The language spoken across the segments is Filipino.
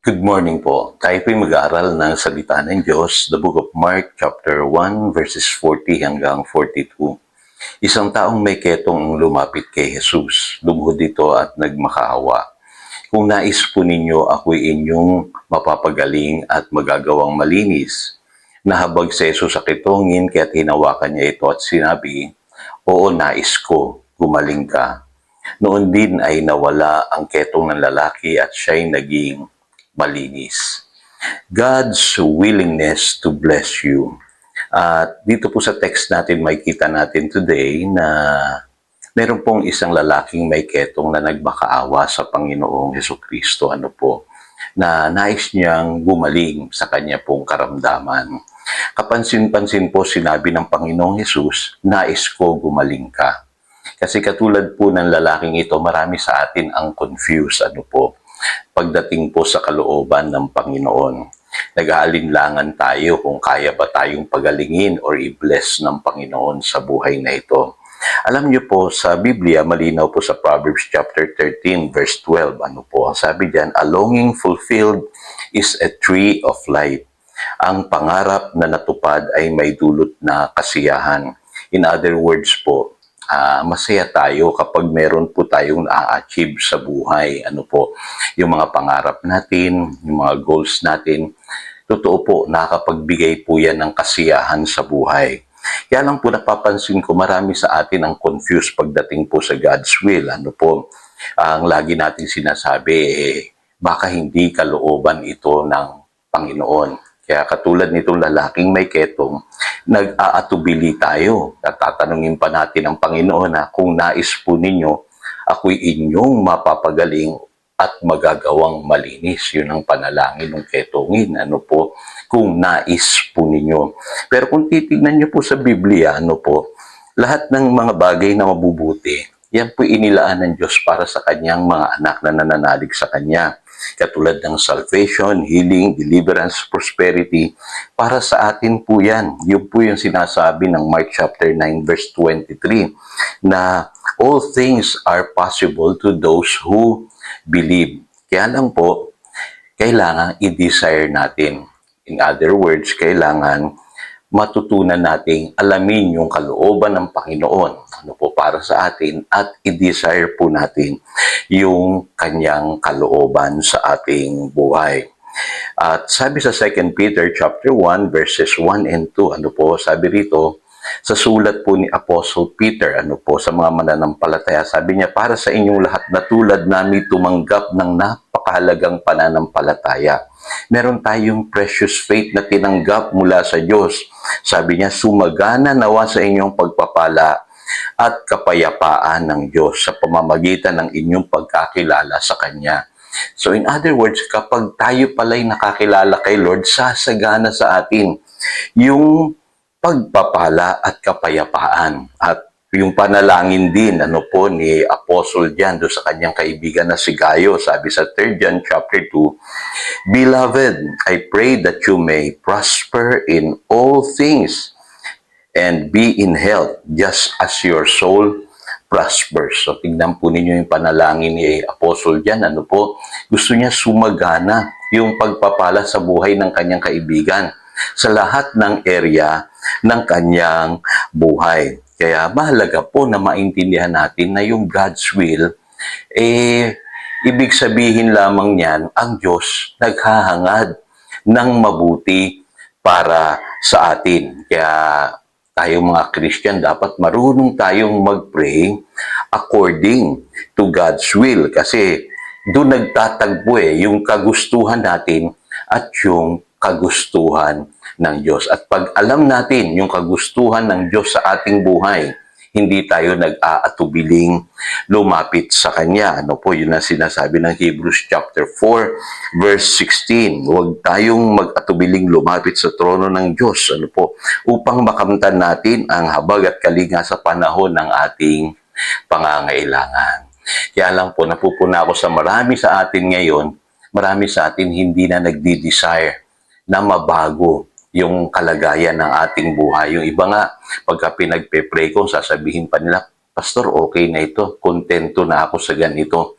Good morning po. Tayo po'y mag-aaral ng salita ng Diyos, the book of Mark, chapter 1, verses 40 hanggang 42. Isang taong may ketong lumapit kay Jesus. Lumuhod dito at nagmakaawa. Kung nais po ninyo, ako'y inyong mapapagaling at magagawang malinis. Nahabag si Jesus sa kitongin, kaya't hinawakan niya ito at sinabi, "Oo, nais ko, gumaling ka." Noon din ay nawala ang ketong ng lalaki at siya'y naging malinis. God's willingness to bless you. At dito po sa text natin, makikita natin today na meron pong isang lalaking may ketong na nagmakaawa sa Panginoong Hesukristo. Na nais niyang gumaling sa kanya pong karamdaman. Kapansin-pansin po sinabi ng Panginoong Hesus, nais ko gumaling ka. Kasi katulad po ng lalaking ito, marami sa atin ang confused. Pagdating po sa kalooban ng Panginoon. Nag-aalinlangan tayo kung kaya ba tayong pagalingin or i-bless ng Panginoon sa buhay na ito. Alam niyo po, sa Biblia, malinaw po sa Proverbs chapter 13, verse 12. Ang sabi diyan, "A longing fulfilled is a tree of life." Ang pangarap na natupad ay may dulot na kasiyahan. In other words po, masaya tayo kapag meron po tayong na-achieve sa buhay. Yung mga pangarap natin, yung mga goals natin, totoo po, nakakapagbigay po yan ng kasiyahan sa buhay. Kaya lang po napapansin ko, marami sa atin ang confused pagdating po sa God's will. Ang lagi natin sinasabi, baka hindi kalooban ito ng Panginoon. Kaya katulad nitong lalaking may ketong, nag-aatubili tayo. At tatanungin pa natin ang Panginoon na kung nais po ninyo, ako'y inyong mapapagaling at magagawang malinis. Yun ang panalangin ng ketongin. Kung nais po ninyo. Pero kung titignan nyo po sa Biblia, lahat ng mga bagay na mabubuti, yan po inilaan ng Diyos para sa kanyang mga anak na nananalig sa kanya. Katulad ng salvation, healing, deliverance, prosperity, para sa atin po yan. Yun po yung sinasabi ng Mark chapter 9 verse 23 na all things are possible to those who believe. Kaya lang po, kailangan i-desire natin. In other words, kailangan matutunan nating alamin yung kalooban ng Panginoon para sa atin at i-desire po natin yung kanyang kalooban sa ating buhay. At sabi sa 2 Peter chapter 1 verses 1 and 2, sabi rito, sa sulat po ni Apostle Peter, sa mga mananampalataya, sabi niya, para sa inyong lahat na tulad namin tumanggap ng napakahalagang pananampalataya. Meron tayong precious faith na tinanggap mula sa Diyos. Sabi niya, sumagana nawa sa inyong pagpapala at kapayapaan ng Diyos sa pamamagitan ng inyong pagkakilala sa Kanya. So in other words, kapag tayo pala'y nakakilala kay Lord, sasagana sa atin yung pagpapala at kapayapaan. At yung panalangin din ni Apostle John do sa kanyang kaibigan na si Gayo, sabi sa 3 John chapter 2, "Beloved, I pray that you may prosper in all things and be in health just as your soul prospers." So tignan po ninyo yung panalangin ni Apostle John. Gusto niya sumagana yung pagpapala sa buhay ng kanyang kaibigan sa lahat ng area ng kanyang buhay. Kaya mahalaga po na maintindihan natin na yung God's will, ibig sabihin lamang niyan, ang Diyos naghahangad ng mabuti para sa atin. Kaya tayong mga Christian, dapat marunong tayong mag-pray according to God's will. Kasi doon nagtatagpo yung kagustuhan natin at yung kagustuhan ng Diyos. At pag alam natin yung kagustuhan ng Diyos sa ating buhay, hindi tayo nag-aatubiling lumapit sa Kanya. Yun ang sinasabi ng Hebrews chapter 4, verse 16. Huwag tayong mag-atubiling lumapit sa trono ng Diyos. Upang makamtan natin ang habag at kalinga sa panahon ng ating pangangailangan. Kaya lang po, napupuna ako sa marami sa atin ngayon, marami sa atin hindi na nagdi-desire na mabago yung kalagayan ng ating buhay. Yung iba nga, pagka pinagpe-pray ko, sasabihin pa nila, "Pastor, okay na ito. Kontento na ako sa ganito."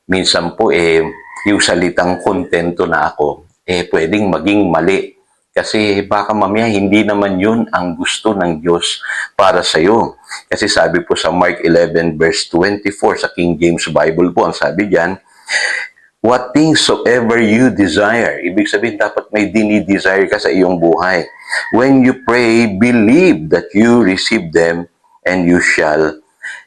Minsan po, yung salitang kontento na ako, pwedeng maging mali. Kasi baka mamaya hindi naman yun ang gusto ng Diyos para sa iyo. Kasi sabi po sa Mark 11 verse 24 sa King James Bible po, ang sabi diyan, what things soever you desire. Ibig sabihin, dapat may dinidesire ka sa iyong buhay. When you pray, believe that you receive them and you shall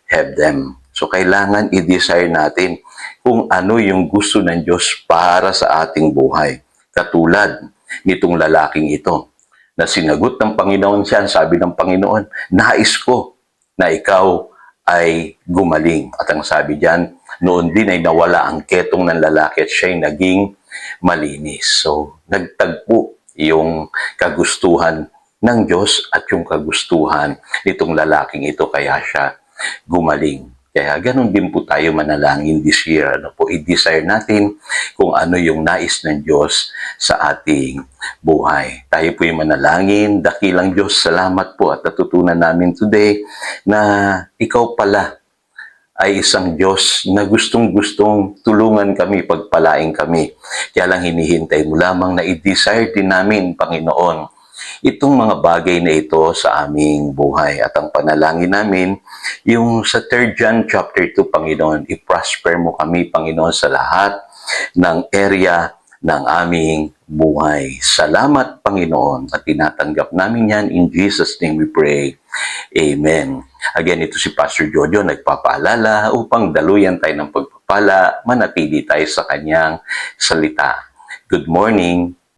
have them. So, kailangan i-desire natin kung ano yung gusto ng Diyos para sa ating buhay. Katulad nitong lalaking ito, na sinagot ng Panginoon siya, sabi ng Panginoon, nais ko na ikaw ay gumaling. At ang sabi diyan, noon din ay nawala ang ketong ng lalaki at siya'y naging malinis. So, nagtagpo yung kagustuhan ng Diyos at yung kagustuhan nitong lalaking ito, kaya siya gumaling. Kaya ganun din po tayo manalangin this year. Ano po, i-desire natin kung ano yung nais ng Diyos sa ating buhay. Tayo po yung manalangin. Dakilang Diyos, salamat po at natutunan namin today na ikaw pala ay isang Diyos na gustong-gustong tulungan kami, pagpalain kami. Kaya lang hinihintay mo lamang na i-desire din namin, Panginoon, itong mga bagay na ito sa aming buhay. At ang panalangin namin, yung sa 3 John chapter 2, Panginoon, i-prosper mo kami, Panginoon, sa lahat ng area ng aming buhay. Salamat, Panginoon, at tinatanggap namin yan. In Jesus' name we pray. Amen. Again, ito si Pastor Jojo, nagpapaalala upang daluyan tayo ng pagpapala, manatili tayo sa kanyang salita. Good morning.